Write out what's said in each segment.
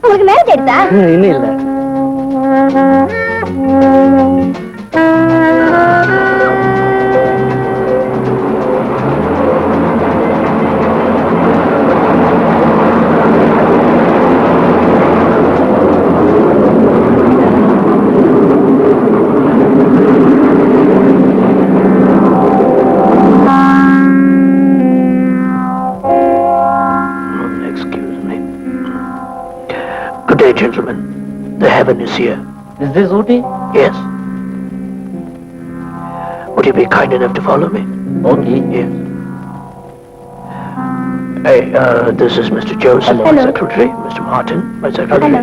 உங்களுக்கு மேரேஜ் ஆயிடுதா? இன்னும் இல்ல. Gentlemen, the heaven is here. Is this Ooty? Yes. Would you be kind enough to follow me? Okay. Yes. Hey, this is Mr. Joseph, my secretary. Mr. Martin, my secretary.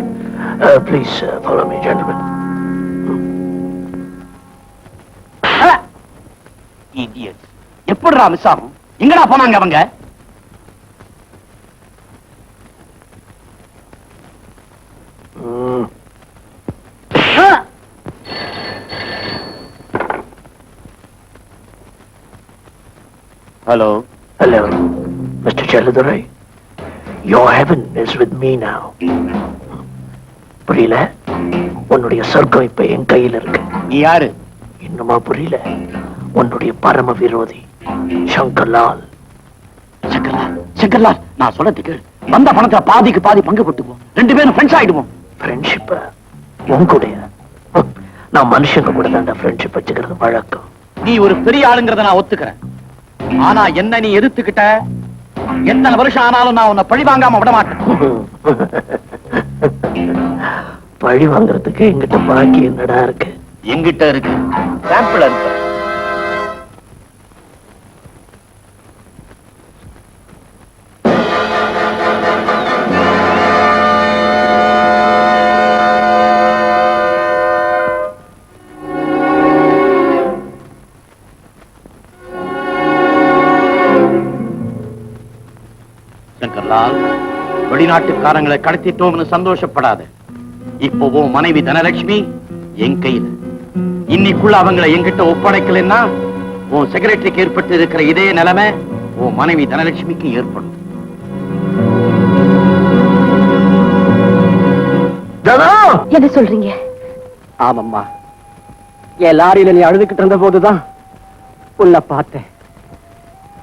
Please follow me, gentlemen. Idiots. எப்படிடா miss ஆகும்? எங்கடா போனாங்க அவங்க? Hello. Hello, Mr. Chelladurai. Your heaven is with me now. புரியல? உன்னுடைய சொர்க்கம் இப்ப என் கையில இருக்கு. நீ யாரு? இன்னுமா புரியல? உன்னுடைய பரம விரோதி சங்கர்லால். சங்கர்லால், நான் சொல்றதுக்கு வந்த பணத்துல பாதிக்கு பாதி பங்கு போட்டுக்குவோம். ரெண்டு பேரும் ஃப்ரெண்ட்ஸ் ஆயிடுவோம். ஃப்ரெண்ட்ஷிப் உங்களுடைய? நான் மனுஷங்க கூட தான் ஃப்ரெண்ட்ஷிப் வச்சுக்கிறது வழக்கம். நீ ஒரு பெரிய ஆளுங்கிறத நான் ஒத்துக்கிறேன். ஆனா என்ன நீ எதிர்த்துக்கிட்ட, எத்தனை வருஷம் ஆனாலும் நான் உன்னை பழி வாங்காம விட மாட்டேன். பழி வாங்குறதுக்கு எங்கிட்ட பாக்கி என்னடா இருக்கு? எங்கிட்ட இருக்கு சாம்பிள் இருக்கு. சங்கர்லால், வெளிநாட்டுக்காரங்களை கடத்திட்டோம்னு சந்தோஷப்படாத. இப்போ மனைவி தனலட்சுமி என் கையில். இன்னைக்குள்ள அவங்களை என்கிட்ட ஒப்படைக்கலன்னா உன் செக்ரட்டரிக்கு ஏற்பட்டு இருக்கிற இதே நிலைமை உன் மனைவி தனலட்சுமிக்கு ஏற்படும். என்ன சொல்றீங்க? ஆமம்மா, என் லாரியில நீ அழுதுகிட்டு இருந்த போதுதான் உன்னை பார்த்தேன்.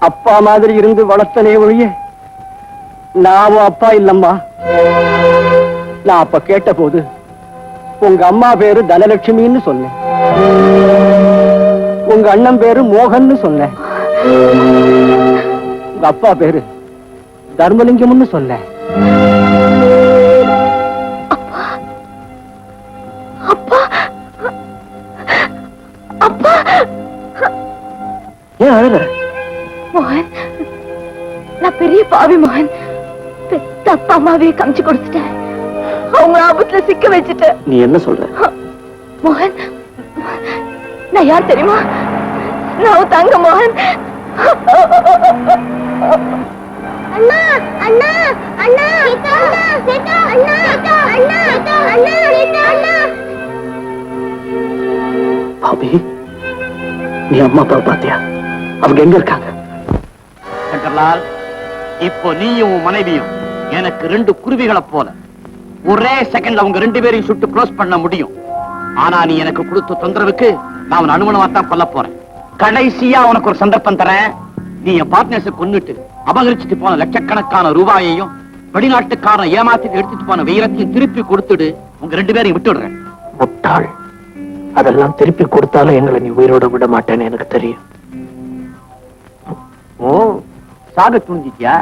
அப்பா மாதிரி இருந்து வளர்த்தனே ஒழிய நான் அப்பா இல்லம்மா. நான் அப்ப கேட்ட போது உங்க அம்மா பேரு தனலட்சுமின்னு சொன்னேன், உங்க அண்ணன் பேரு மோகன் சொன்னேன், உங்க அப்பா பேரு தர்மலிங்கம்னு சொன்னேன். ஏன் அழுற? மோகன், நான் பெரிய பாவி மோகன். பெத்த அப்பா அம்மாவே காமிச்சு கொடுத்துட்டேன். அவங்க ஆபத்துல சிக்க வச்சுட்டேன். நீ என்ன சொல்ற? மோகன், நான் யார் தெரியுமா? நான் தங்க மோகன். அண்ணா அண்ணா அண்ணா அண்ணா அண்ணா அண்ணா அண்ணா. பாபி, நீ அம்மா அப்பா பாத்தியா? அவங்க எங்க இருக்காங்க? சங்கர்லால், இப்போ நீயும் உன் மனைவியும் எனக்கு ரெண்டு குருவிகளை போல ஒரே செகண்ட்ல அவங்க ரெண்டு பேரையும் சுட்டு க்ளோஸ் பண்ண முடியும். ஆனா நீ எனக்கு கொடுத்த தொந்தரவுக்கு நான் அனுமணமாத்தான் கொல்ல போறேன். கடைசியா உனக்கு ஒரு சந்தர்ப்பம் தரேன். நீ என் பார்ட்னர்ஸை கொன்னுட்டு அபகரிச்சுட்டு போன லட்சக்கணக்கான ரூபாயையும் வெளிநாட்டுக்காரன் ஏமாத்திட்டு எடுத்துட்டு போன வீரத்தையும் திருப்பி கொடுத்துடு. உங்க ரெண்டு பேரையும் விட்டுடுறேன். முட்டாள், அதெல்லாம் திருப்பி கொடுத்தாலும் எங்களை நீ உயிரோட விட மாட்டேன்னு எனக்கு தெரியும். ஓ, சாக துணிஞ்சிட்டியா?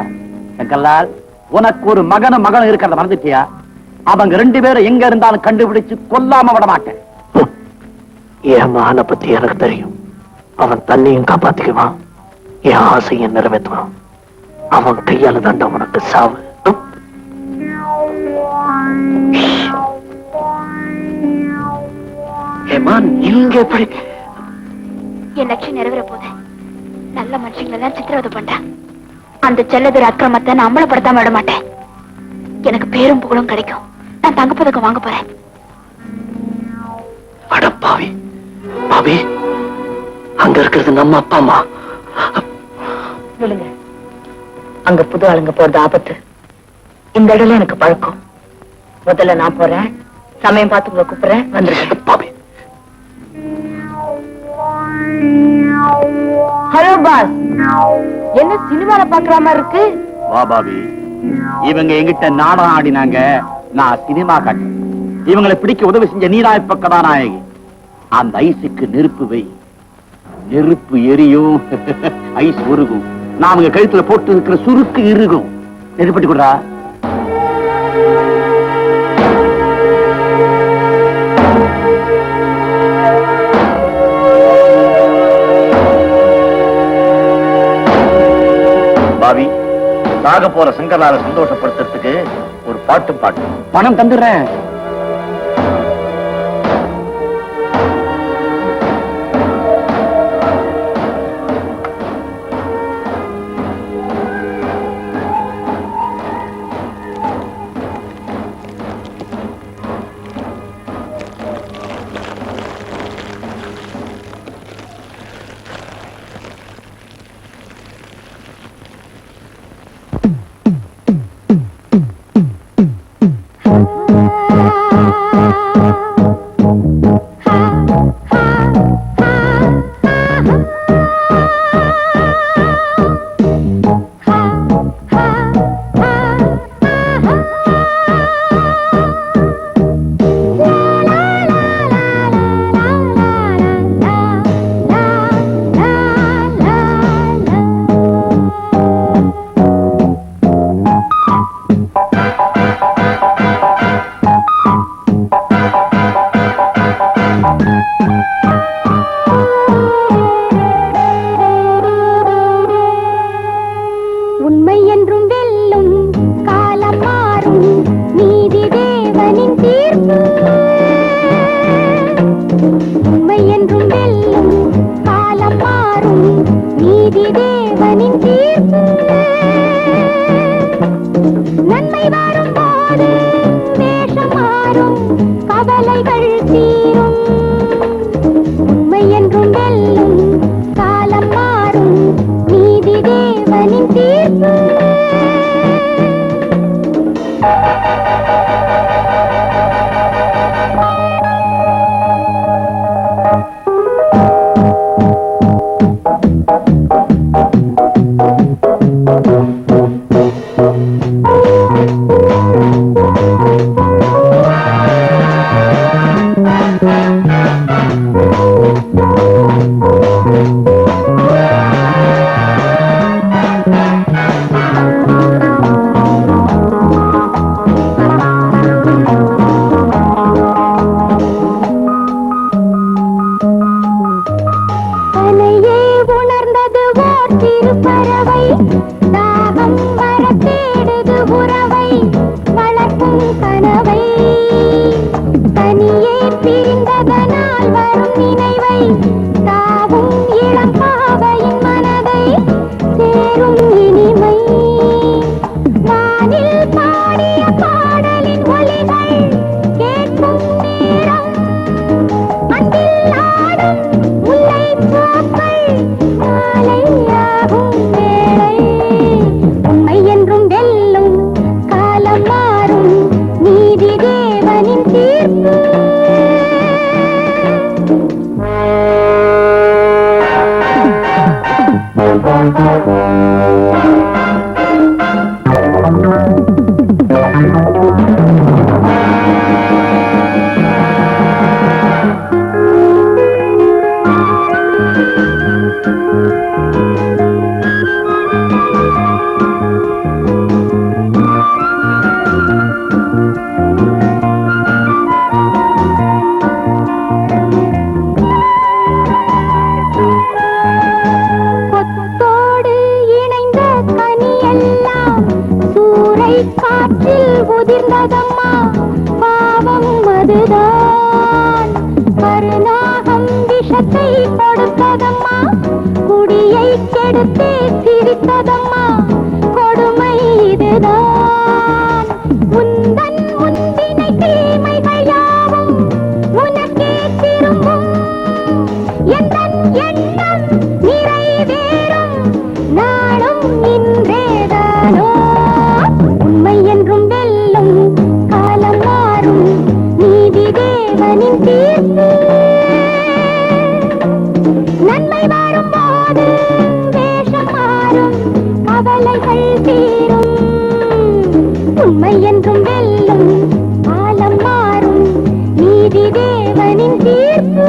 சங்கர்லால், உனக்கு ஒரு மகனும் மகனும் இருக்கிறத மறந்துட்டியா? அவங்க 2 பேரும் எங்க இருந்தாலும் கண்டுபிடிச்சு கொல்லாம விட மாட்டேன். என் மகனை பத்தி எனக்கு தெரியும். அவன் தன்னையும் காப்பாத்திக்குவான், என் ஆசையும் நிறைவேற்றுவான். அவன் கையால தாண்ட உனக்கு சாவு. இங்க எப்படி என் லட்சியம் நிறைவேற போது நல்ல மனுஷங்களெல்லாம் சித்திரவதை பண்றேன். அந்த செல்லதுரை அக்கிரமத்தை நான் அம்பலப்படுத்தாம விட மாட்டேன். எனக்கு பேரும் புகழும் கிடைக்கும். நான் தங்கப்பதக்கம் வாங்க போறேன். அட பாவி பாவி, அங்க இருக்கிறது நம்ம அப்பா அம்மா. சொல்லுங்க, அங்க புது ஆளுங்க போறது ஆபத்து. இந்த இடத்துல எனக்கு பழக்கம். முதல்ல நான் போறேன், சமயம் பார்த்து உங்களை கூப்பிடுறேன், வந்துருங்க. பாவி, ஹலோ பாஸ், என்ன சினிமால பாக்குற மாதிரி இருக்கு? வா பாபி, இவங்க எங்கிட்ட நாடகம் ஆடினாங்க, நான் சினிமா காட்டேன். இவங்களை பிடிக்க உதவி செஞ்ச நீரா இப்ப கதாநாயகி. அந்த ஐஸுக்கு நெருப்பு வை, நெருப்பு எரியும், ஐஸ் உருகும். நான் அவங்க கழுத்துல போட்டு இருக்கிற சுருக்கு இறுகும். நெருப்பட்டி கொடுறா. பாவி, சாக போற சங்கர்லால சந்தோஷப்படுத்துறதுக்கு ஒரு பாட்டு பாட்டு. பணம் தந்துடுறேன். சூறை காற்றில் உதிர்ந்ததம்மா பாவம் அதுதான் கருநாகம் விஷத்தை கொடுத்ததம்மா குடியை கெடுத்து சிரித்ததம்மா கொடுமை இதுதான் உந்தன் முந்தினை தீமைகள் யாவும் உனக்கே திரும்பும் எந்தன் எண்ணம் நிறைவேறும் நாளும் இன்றேதானோ உண்மை என்றும் வெல்லும் காலம் மாறும் நீதி தேவனின் தீர்ப்பு நன்மை வரும் போது வேஷம் மாறும் கவலைகள் தீரும் உண்மை என்றும் வெல்லும் காலம் மாறும் நீதி தேவனின் தீர்ப்பு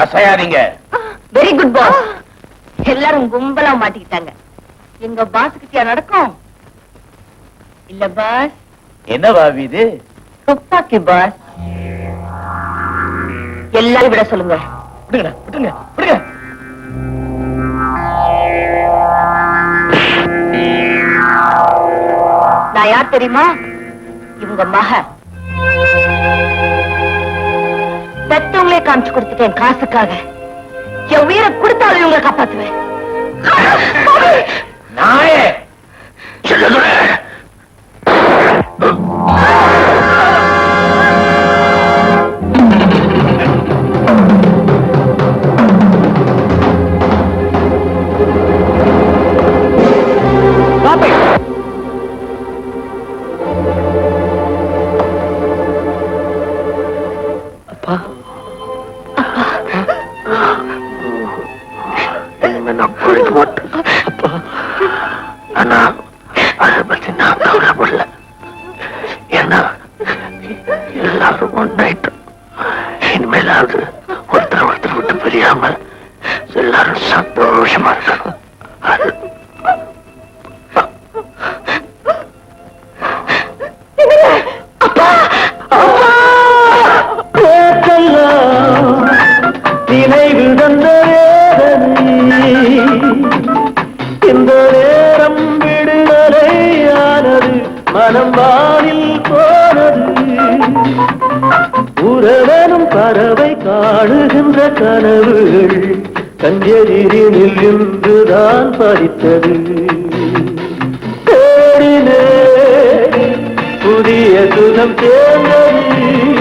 அசையாதீங்க. Very good pass. எல்லாரும் கும்பலா மாட்டிக்கிட்டாங்க. எங்க பாஸ் கிட்டயா நடக்கும்? இல்ல பாஸ். என்ன பாவி இது? துப்பாக்கி பாஸ். எல்லாரும் விட சொல்லுங்க. விடுங்க விடுங்க விடுங்க. நான் யார் தெரியுமா? இவங்க மக. பெத்தவங்களே காமிச்சு கொடுத்துட்டேன் காசுக்காக. என் உயிரை கொடுத்தாலும் இவங்களை காப்பாத்துவேன். நாயே இனிமேலாவது ஒருத்தர் ஒருத்தர் விட்டு பிரியாம எல்லாரும் சந்தோஷமா இருக்கணும். நினைவு தந்த இந்த நேரம் விடுதலையானது மனம் வானில் போனது உறவனும் பறவை காணுகின்ற கனவுகள் கஞ்செதிரினில் இருந்துதான் பறித்தது தேடினே புதிய சுகம் சேர்ந்தது